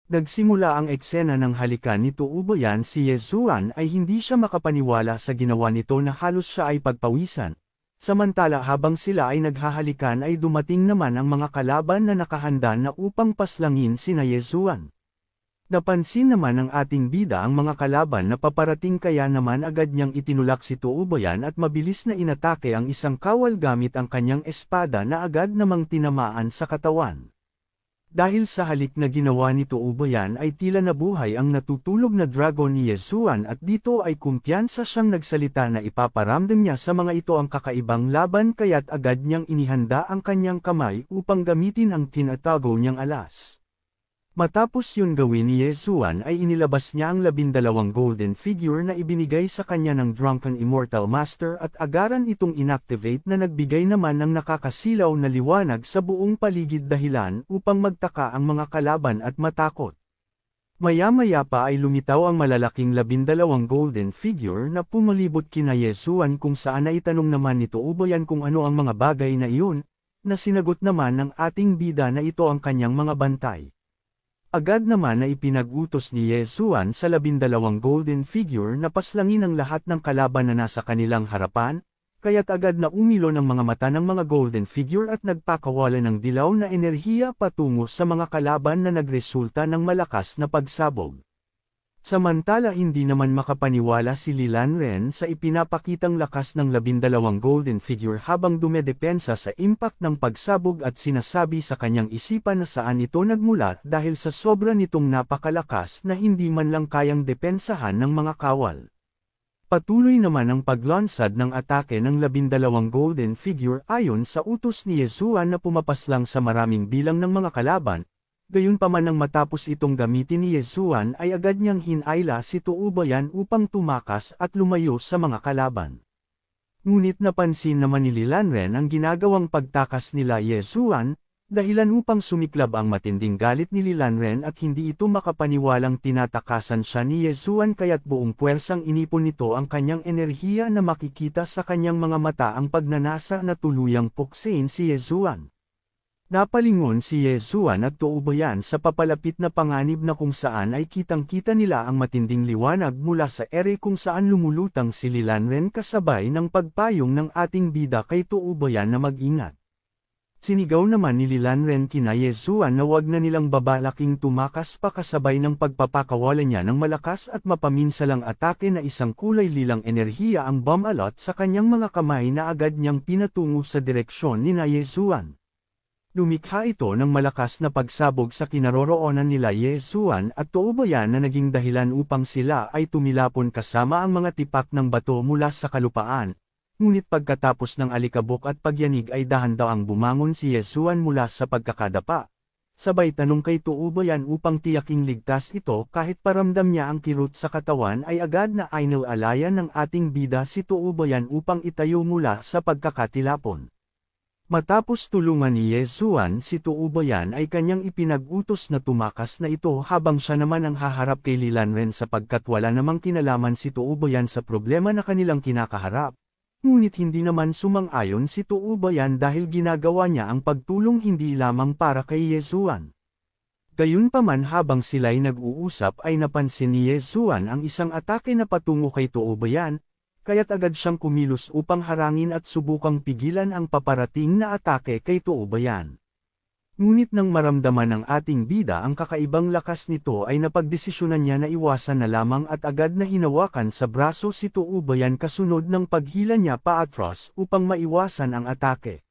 Nagsimula ang eksena ng halikan ni Tuubayan si Yezuan ay hindi siya makapaniwala sa ginawa nito na halos siya ay pagpawisan. Samantala habang sila ay naghahalikan ay dumating naman ang mga kalaban na nakahanda na upang paslangin sina Yezuan. Napansin naman ng ating bida ang mga kalaban na paparating kaya naman agad niyang itinulak si Tuubayan at mabilis na inatake ang isang kawal gamit ang kanyang espada na agad namang tinamaan sa katawan. Dahil sa halik na ginawa ni Tuubayan ay tila nabuhay ang natutulog na dragon ni Yezuan at dito ay kumpiyansa siyang nagsalita na ipaparamdam niya sa mga ito ang kakaibang laban kaya't agad niyang inihanda ang kanyang kamay upang gamitin ang tinatago niyang alas. Matapos yun gawin ni Yezuan ay inilabas niya ang 12 golden figure na ibinigay sa kanya ng Drunken Immortal Master at agaran itong inactivate na nagbigay naman ng nakakasilaw na liwanag sa buong paligid dahilan upang magtaka ang mga kalaban at matakot. Maya-maya pa ay lumitaw ang malalaking 12 golden figure na pumalibot kina Yezuan kung saan ay itanong naman ni Tuubayan kung ano ang mga bagay na iyon, na sinagot naman ng ating bida na ito ang kanyang mga bantay. Agad naman na ipinag-utos ni Yezuan sa 12 golden figure na paslangin ang lahat ng kalaban na nasa kanilang harapan, kaya't agad na umilo ng mga mata ng mga golden figure at nagpakawala ng dilaw na enerhiya patungo sa mga kalaban na nagresulta ng malakas na pagsabog. Samantala hindi naman makapaniwala si Lilanren sa ipinapakitang lakas ng 12 golden figure habang dumedepensa sa impact ng pagsabog at sinasabi sa kanyang isipan na saan ito nagmula dahil sa sobra nitong napakalakas na hindi man lang kayang depensahan ng mga kawal. Patuloy naman ang paglansad ng atake ng 12 golden figure ayon sa utos ni Yezuan na pumapaslang sa maraming bilang ng mga kalaban. Gayunpaman nang matapos itong gamitin ni Yezuan ay agad niyang hinayla si Tuubayan upang tumakas at lumayo sa mga kalaban. Ngunit napansin naman ni Lilanren ang ginagawang pagtakas nila Yezuan, dahilan upang sumiklab ang matinding galit ni Lilanren at hindi ito makapaniwalang tinatakasan siya ni Yezuan kaya't buong puwersang inipon nito ang kanyang enerhiya na makikita sa kanyang mga mata ang pagnanasa na tuluyang puksin si Yezuan. Napalingon si Yezuan at Tuubayan sa papalapit na panganib na kung saan ay kitang-kita nila ang matinding liwanag mula sa ere kung saan lumulutang si Lilanren kasabay ng pagpayong ng ating bida kay Tuubayan na mag-ingat. Sinigaw naman ni Lilanren kina Yezuan na wag na nilang babalaking tumakas pa kasabay ng pagpapakawala niya ng malakas at mapaminsalang atake na isang kulay lilang enerhiya ang bumalot sa kanyang mga kamay na agad niyang pinatungo sa direksyon ni Yezuan. Lumikha ito ng malakas na pagsabog sa kinaroroonan nila Yezuan at Tuubayan na naging dahilan upang sila ay tumilapon kasama ang mga tipak ng bato mula sa kalupaan. Ngunit pagkatapos ng alikabok at pagyanig ay dahan-dahang bumangon si Yezuan mula sa pagkakadapa. Sabay tanong kay Tuubayan upang tiyaking ligtas ito kahit paramdam niya ang kirot sa katawan ay agad na inilalayan ng ating bida si Tuubayan upang itayo mula sa pagkakatilapon. Matapos tulungan ni Yezuan si Tuubayan ay kanyang ipinag-utos na tumakas na ito habang siya naman ang haharap kay Lilanren sapagkat wala namang kinalaman si Tuubayan sa problema na kanilang kinakaharap. Ngunit hindi naman sumang-ayon si Tuubayan dahil ginagawa niya ang pagtulong hindi lamang para kay Yezuan. Gayunpaman habang sila'y nag-uusap ay napansin ni Yezuan ang isang atake na patungo kay Tuubayan, kaya't agad siyang kumilos upang harangin at subukang pigilan ang paparating na atake kay Tuubayan. Ngunit nang maramdaman ng ating bida ang kakaibang lakas nito ay napagdesisyonan niya na iwasan na lamang at agad na hinawakan sa braso si Tuubayan kasunod ng paghila niya paatras upang maiwasan ang atake.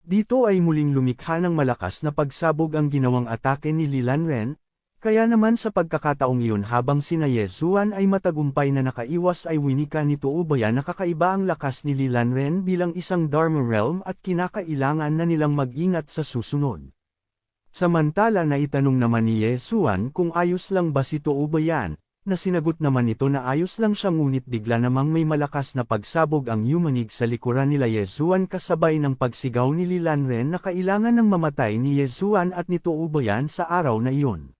Dito ay muling lumikha ng malakas na pagsabog ang ginawang atake ni Lilanren. Kaya naman sa pagkakataong iyon habang sina Yezuan ay matagumpay na nakaiwas ay winika ni Tuubayan na kakaiba ang lakas ni Lilanren bilang isang Dharma Realm at kinakailangan na nilang mag-ingat sa susunod. Samantala na itanong naman ni Yezuan kung ayos lang ba si Tuubayan, na sinagot naman ito na ayos lang siya ngunit bigla namang may malakas na pagsabog ang yumanig sa likuran nila Yezuan kasabay ng pagsigaw ni Lilanren na kailangan ng mamatay ni Yezuan at ni Tuubayan sa araw na iyon.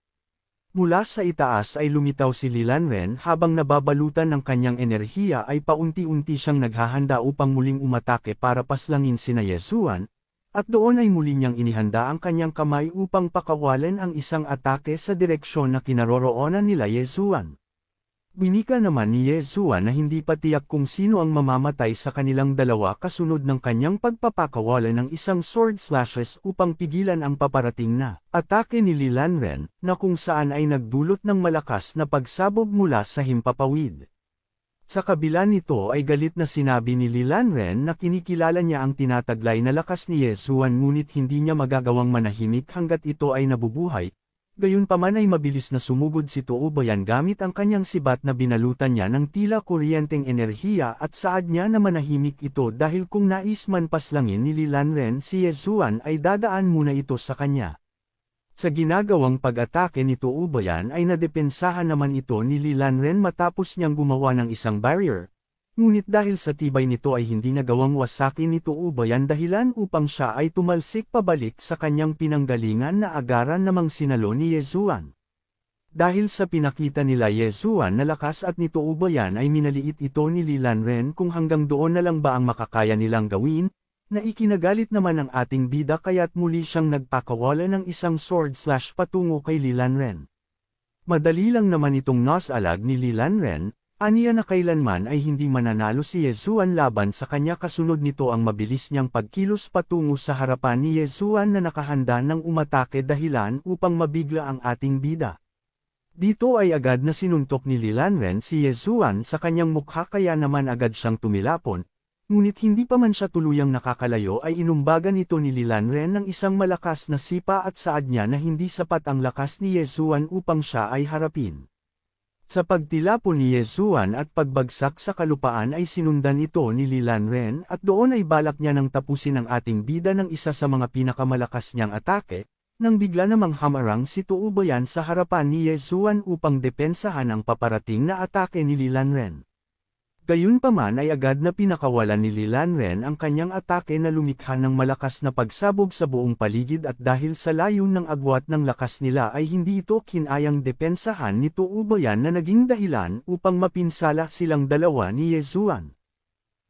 Mula sa itaas ay lumitaw si Lilanren habang nababalutan ng kanyang enerhiya ay paunti-unti siyang naghahanda upang muling umatake para paslangin sina Yezuan, At doon ay muli niyang inihanda ang kanyang kamay upang pakawalan ang isang atake sa direksyon na kinaroroonan nila Yezuan. Winika naman ni Yezuan na hindi pa tiyak kung sino ang mamamatay sa kanilang dalawa kasunod ng kanyang pagpapakawalan ng isang sword slashes upang pigilan ang paparating na atake ni Li Lanren, na kung saan ay nagdulot ng malakas na pagsabog mula sa himpapawid. Sa kabila nito ay galit na sinabi ni Li Lanren na kinikilala niya ang tinataglay na lakas ni Yezuan ngunit hindi niya magagawang manahimik hanggat ito ay nabubuhay. Gayunpaman ay mabilis na sumugod si Tuubayan gamit ang kanyang sibat na binalutan niya ng tila kuryenteng enerhiya at saad niya na manahimik ito dahil kung nais man paslangin ni Li Lanren si Yezuan ay dadaan muna ito sa kanya. Sa ginagawang pag-atake ni Tuubayan ay nadepensahan naman ito ni Li Lanren matapos niyang gumawa ng isang barrier. Ngunit dahil sa tibay nito ay hindi nagawang wasakin ni Tuubayan dahilan upang siya ay tumalsik pabalik sa kanyang pinanggalingan na agaran namang sinalo ni Yezuan. Dahil sa pinakita nila Yezuan na lakas at ni Tuubayan ay minaliit ito ni Li Lanren kung hanggang doon na lang ba ang makakaya nilang gawin, na ikinagalit naman ang ating bida kaya't muli siyang nagpakawala ng isang sword slash patungo kay Li Lanren. Madali lang naman itong nasalag ni Li Lanren. Aniya na kailanman ay hindi mananalo si Yezuan laban sa kanya kasunod nito ang mabilis niyang pagkilos patungo sa harapan ni Yezuan na nakahanda ng umatake dahilan upang mabigla ang ating bida. Dito ay agad na sinuntok ni Li Lanren si Yezuan sa kanyang mukha kaya naman agad siyang tumilapon, ngunit hindi pa man siya tuluyang nakakalayo ay inumbagan nito ni Li Lanren ng isang malakas na sipa at saad niya na hindi sapat ang lakas ni Yezuan upang siya ay harapin. Sa pagtilapon ni Yezuan at pagbagsak sa kalupaan ay sinundan ito ni Li Lanren at doon ay balak niya nang tapusin ang ating bida ng isa sa mga pinakamalakas niyang atake, nang bigla namang hamarang si Tuubayan sa harapan ni Yezuan upang depensahan ang paparating na atake ni Li Lanren. Gayunpaman ay agad na pinakawalan ni Li Lanren ang kanyang atake na lumikha ng malakas na pagsabog sa buong paligid at dahil sa layo ng agwat ng lakas nila ay hindi ito kinayang depensahan ni Tuubayan na naging dahilan upang mapinsala silang dalawa ni Yezuan.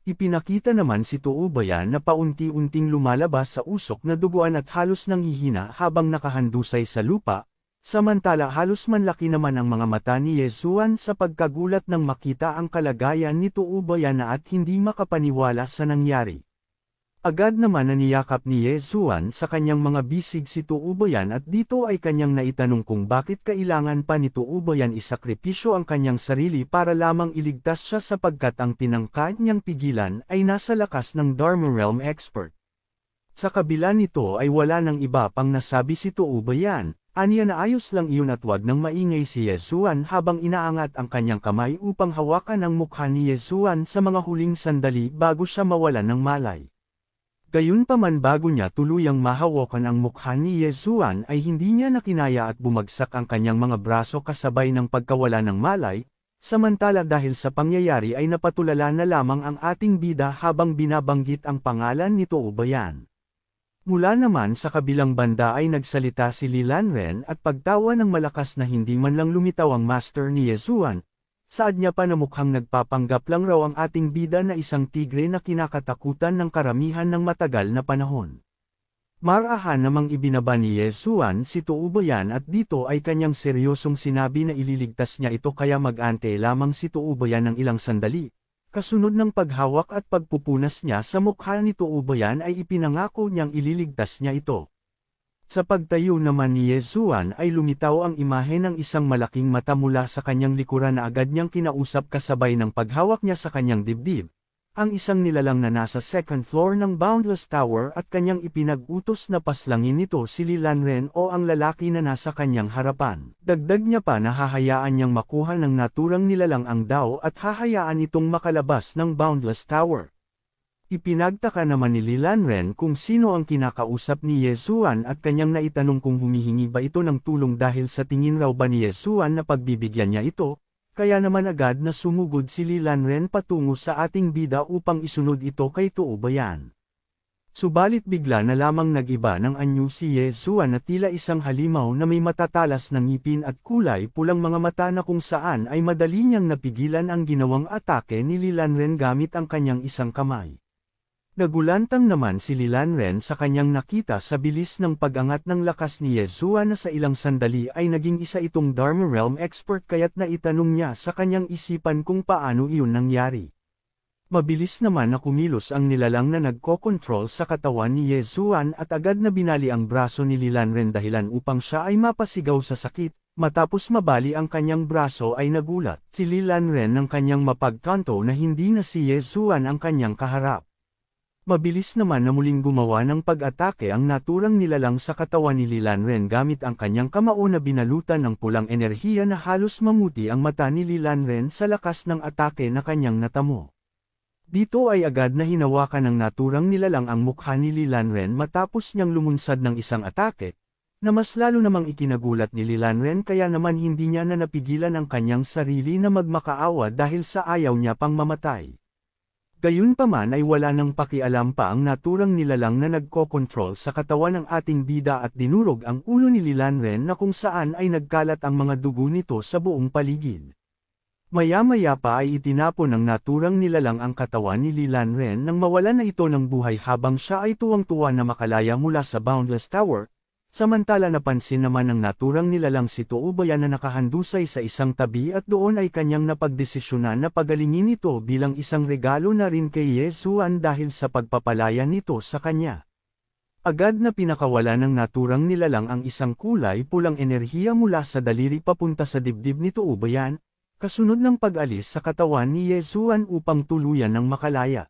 Ipinakita naman si Tuubayan na paunti-unting lumalabas sa usok na duguan at halos nanghihina habang nakahandusay sa lupa, samantala halos manlaki naman ang mga mata ni Yezuan sa pagkagulat nang makita ang kalagayan ni Tuubayan at hindi makapaniwala sa nangyari. Agad naman naniyakap ni Yezuan sa kanyang mga bisig si Tuubayan at dito ay kanyang naitanong kung bakit kailangan pa ni Tuubayan isakripisyo ang kanyang sarili para lamang iligtas siya sapagkat ang tinangkad niyang pigilan ay nasa lakas ng Dharma Realm expert. Sa kabila nito ay wala nang iba pang nasabi si Tuubayan. Aniya na ayos lang iyon at wag nang maingay si Yezuan habang inaangat ang kanyang kamay upang hawakan ang mukha ni Yezuan sa mga huling sandali bago siya mawalan ng malay. Gayunpaman bago niya tuluyang mahawakan ang mukha ni Yezuan ay hindi niya nakinaya at bumagsak ang kanyang mga braso kasabay ng pagkawala ng malay, samantala dahil sa pangyayari ay napatulala na lamang ang ating bida habang binabanggit ang pangalan ni Tuubayan. Mula naman sa kabilang banda ay nagsalita si Li Lanren at pagtawa ng malakas na hindi man lang lumitaw ang master ni Yezuan. Saad niya pa na mukhang nagpapanggap lang raw ang ating bida na isang tigre na kinakatakutan ng karamihan ng matagal na panahon. Marahan namang ibinaba ni Yezuan si Tuubayan at dito ay kanyang seryosong sinabi na ililigtas niya ito kaya mag-ante lamang si Tuubayan ng ilang sandali. Kasunod ng paghawak at pagpupunas niya sa mukha ni Tuubayan ay ipinangako niyang ililigtas niya ito. Sa pagtayo naman ni Yezuan ay lumitaw ang imahe ng isang malaking mata mula sa kanyang likuran na agad niyang kinausap kasabay ng paghawak niya sa kanyang dibdib. Ang isang nilalang na nasa second floor ng Boundless Tower at kanyang ipinag-utos na paslangin nito si Li Lanren o ang lalaki na nasa kanyang harapan. Dagdag niya pa na hahayaan niyang makuha ng naturang nilalang ang Dao at hahayaan itong makalabas ng Boundless Tower. Ipinagtaka naman ni Li Lanren kung sino ang kinakausap ni Yezuan at kanyang naitanong kung humihingi ba ito ng tulong dahil sa tingin raw ba ni Yezuan na pagbibigyan niya ito. Kaya naman agad na sumugod si Li Lanren patungo sa ating bida upang isunod ito kay Tuubayan. Subalit bigla na lamang nag-iba ng anyo si Yezuan na tila isang halimaw na may matatalas na ngipin at kulay pulang mga mata na kung saan ay madali niyang napigilan ang ginawang atake ni Li Lanren gamit ang kanyang isang kamay. Nagulantang naman si Lilanren sa kanyang nakita sa bilis ng pag-angat ng lakas ni Yezuan na sa ilang sandali ay naging isa itong Dharma Realm expert kaya't naitanong niya sa kanyang isipan kung paano iyon nangyari. Mabilis naman na kumilos ang nilalang na nagko-control sa katawan ni Yezuan at agad na binali ang braso ni Lilanren dahilan upang siya ay mapasigaw sa sakit. Matapos mabali ang kanyang braso ay nagulat si Lilanren ng kanyang mapagkanto na hindi na si Yezuan ang kanyang kaharap. Mabilis naman na muling gumawa ng pag-atake ang naturang nilalang sa katawan ni Lilanren gamit ang kanyang kamao na binalutan ng pulang enerhiya na halos mamuti ang mata ni Lilanren sa lakas ng atake na kanyang natamo. Dito ay agad na hinawakan ng naturang nilalang ang mukha ni Lilanren matapos niyang lumunsad ng isang atake, na mas lalo namang ikinagulat ni Lilanren kaya naman hindi niya na napigilan ang kanyang sarili na magmakaawa dahil sa ayaw niya pang mamatay. Gayunpaman ay wala nang pakialam pa ang naturang nilalang na nagko-control sa katawan ng ating bida at dinurog ang ulo ni Lilanren na kung saan ay nagkalat ang mga dugo nito sa buong paligid. Maya-maya pa ay itinapon ng naturang nilalang ang katawan ni Lilanren nang mawalan na ito ng buhay habang siya ay tuwang-tuwa na makalaya mula sa Boundless Tower. Samantala napansin naman ng naturang nilalang si Toubayan na nakahandusay sa isang tabi at doon ay kanyang napagdesisyonan na pagalingin ito bilang isang regalo na rin kay Yezuan dahil sa pagpapalaya nito sa kanya. Agad na pinakawala ng naturang nilalang ang isang kulay pulang enerhiya mula sa daliri papunta sa dibdib ni Toubayan, kasunod ng pag-alis sa katawan ni Yezuan upang tuluyan ng makalaya.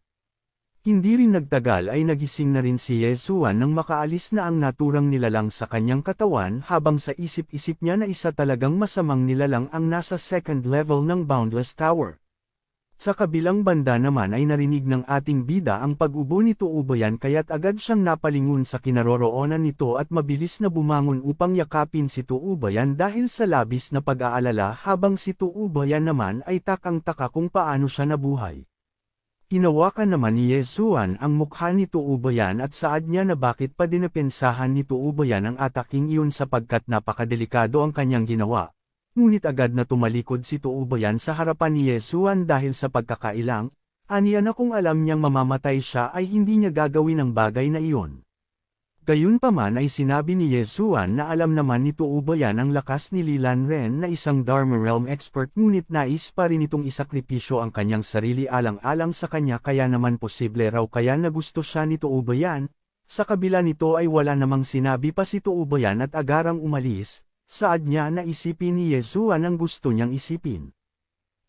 Hindi rin nagtagal ay nagising na rin si Yezuan nang makaalis na ang naturang nilalang sa kanyang katawan habang sa isip-isip niya na isa talagang masamang nilalang ang nasa second level ng Boundless Tower. Sa kabilang banda naman ay narinig ng ating bida ang pag-ubo ni Toubayan kaya't agad siyang napalingon sa kinaroroonan nito at mabilis na bumangon upang yakapin si Toubayan dahil sa labis na pag-aalala habang si Toubayan naman ay takang-taka kung paano siya nabuhay. Hinawakan naman ni Yezuan ang mukha ni Toubayan at saad niya na bakit pa dinapensahan ni Toubayan ang ataking iyon sapagkat napakadelikado ang kanyang ginawa. Ngunit agad na tumalikod si Toubayan sa harapan ni Yezuan dahil sa pagkakailang, aniya na kung alam niyang mamamatay siya ay hindi niya gagawin ang bagay na iyon. Gayunpaman ay sinabi ni Yezuan na alam naman ni Toubayan ang lakas ni Lilanren na isang Dharma Realm expert ngunit nais pa rin itong isakripisyo ang kanyang sarili alang-alang sa kanya kaya naman posible raw kaya na gusto siya ni Toubayan. Sa kabila nito ay wala namang sinabi pa si Toubayan at agarang umalis, saad niya na isipin ni Yezuan ang gusto niyang isipin.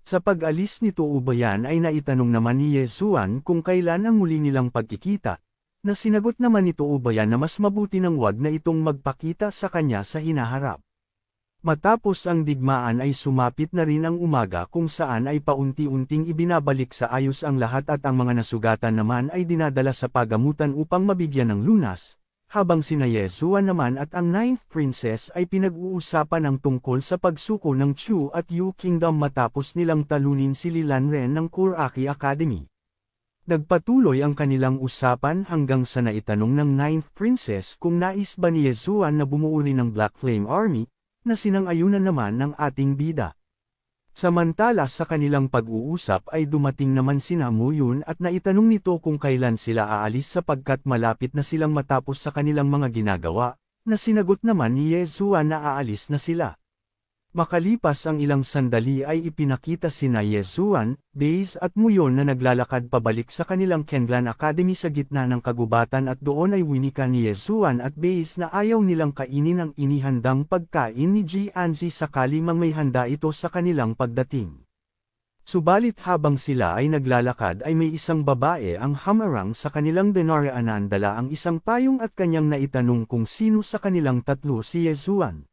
Sa pag-alis ni Toubayan ay naitanong naman ni Yezuan kung kailan ang muli nilang pagkikita. Na sinagot naman ni Toubayan na mas mabuti nang wag na itong magpakita sa kanya sa hinaharap. Matapos ang digmaan ay sumapit na rin ang umaga kung saan ay paunti-unting ibinabalik sa ayos ang lahat at ang mga nasugatan naman ay dinadala sa pagamutan upang mabigyan ng lunas, habang sina Yezuan naman at ang Ninth Princess ay pinag-uusapan ang tungkol sa pagsuko ng Chu at Yu Kingdom matapos nilang talunin si Lilanren ng Kuraki Academy. Nagpatuloy ang kanilang usapan hanggang sa naitanong ng Ninth Princess kung nais ba ni Yezuan na bumuo rin ng Black Flame Army, na sinang-ayunan naman ng ating bida. Samantala sa kanilang pag-uusap ay dumating naman sina Muyun at naitanong nito kung kailan sila aalis sapagkat malapit na silang matapos sa kanilang mga ginagawa, na sinagot naman ni Yezuan na aalis na sila. Makalipas ang ilang sandali ay ipinakita sina Yezuan, Base at Muyon na naglalakad pabalik sa kanilang Kenlan Academy sa gitna ng kagubatan at doon ay winika ni Yezuan at Base na ayaw nilang kainin ang inihandang pagkain ni Jianzi sakali mang may handa ito sa kanilang pagdating. Subalit habang sila ay naglalakad ay may isang babae ang hamarang sa kanilang dinaraanan dala ang isang payong at kanyang naitanong kung sino sa kanilang tatlo si Yezuan.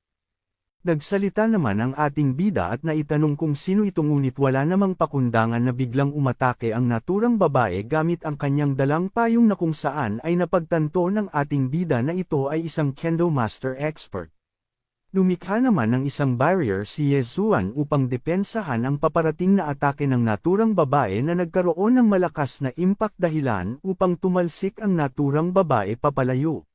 Nagsalita naman ang ating bida at naitanong kung sino ito ngunit wala namang pakundangan na biglang umatake ang naturang babae gamit ang kanyang dalang payong na kung saan ay napagtanto ng ating bida na ito ay isang Kendo Master Expert. Lumikha naman ng isang barrier si Yezuan upang depensahan ang paparating na atake ng naturang babae na nagkaroon ng malakas na impact dahilan upang tumalsik ang naturang babae papalayo.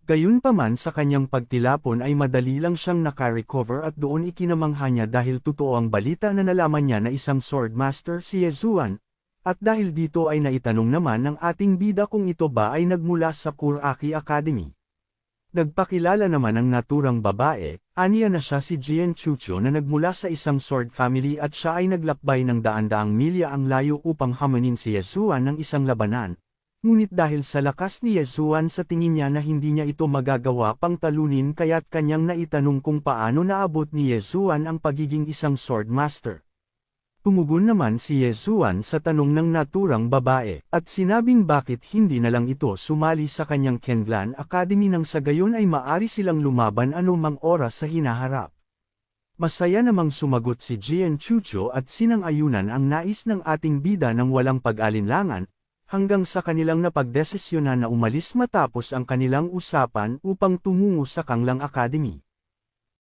Gayunpaman sa kanyang pagtilapon ay madali lang siyang nakarecover at doon ikinamangha niya dahil totoo ang balita na nalaman niya na isang Sword Master si Yezuan, At dahil dito ay naitanong naman ng ating bida kung ito ba ay nagmula sa Kuraki Academy. Nagpakilala naman ang naturang babae, aniya na siya si Jian Chucho na nagmula sa isang sword family at siya ay naglakbay ng daan-daang milya ang layo upang hamunin si Yezuan ng isang labanan. Ngunit dahil sa lakas ni Yezuan sa tingin niya na hindi niya ito magagawa pang talunin kaya't kanyang naitanong kung paano naabot ni Yezuan ang pagiging isang sword master. Tumugon naman si Yezuan sa tanong ng naturang babae, at sinabing bakit hindi na lang ito sumali sa kanyang Kenlan Academy nang sa gayon ay maari silang lumaban anumang oras sa hinaharap. Masaya namang sumagot si Jian Chucho at sinang-ayunan ang nais ng ating bida ng walang pag-alinlangan, hanggang sa kanilang napagdesisyonan na umalis matapos ang kanilang usapan upang tumungo sa Kanglang Academy.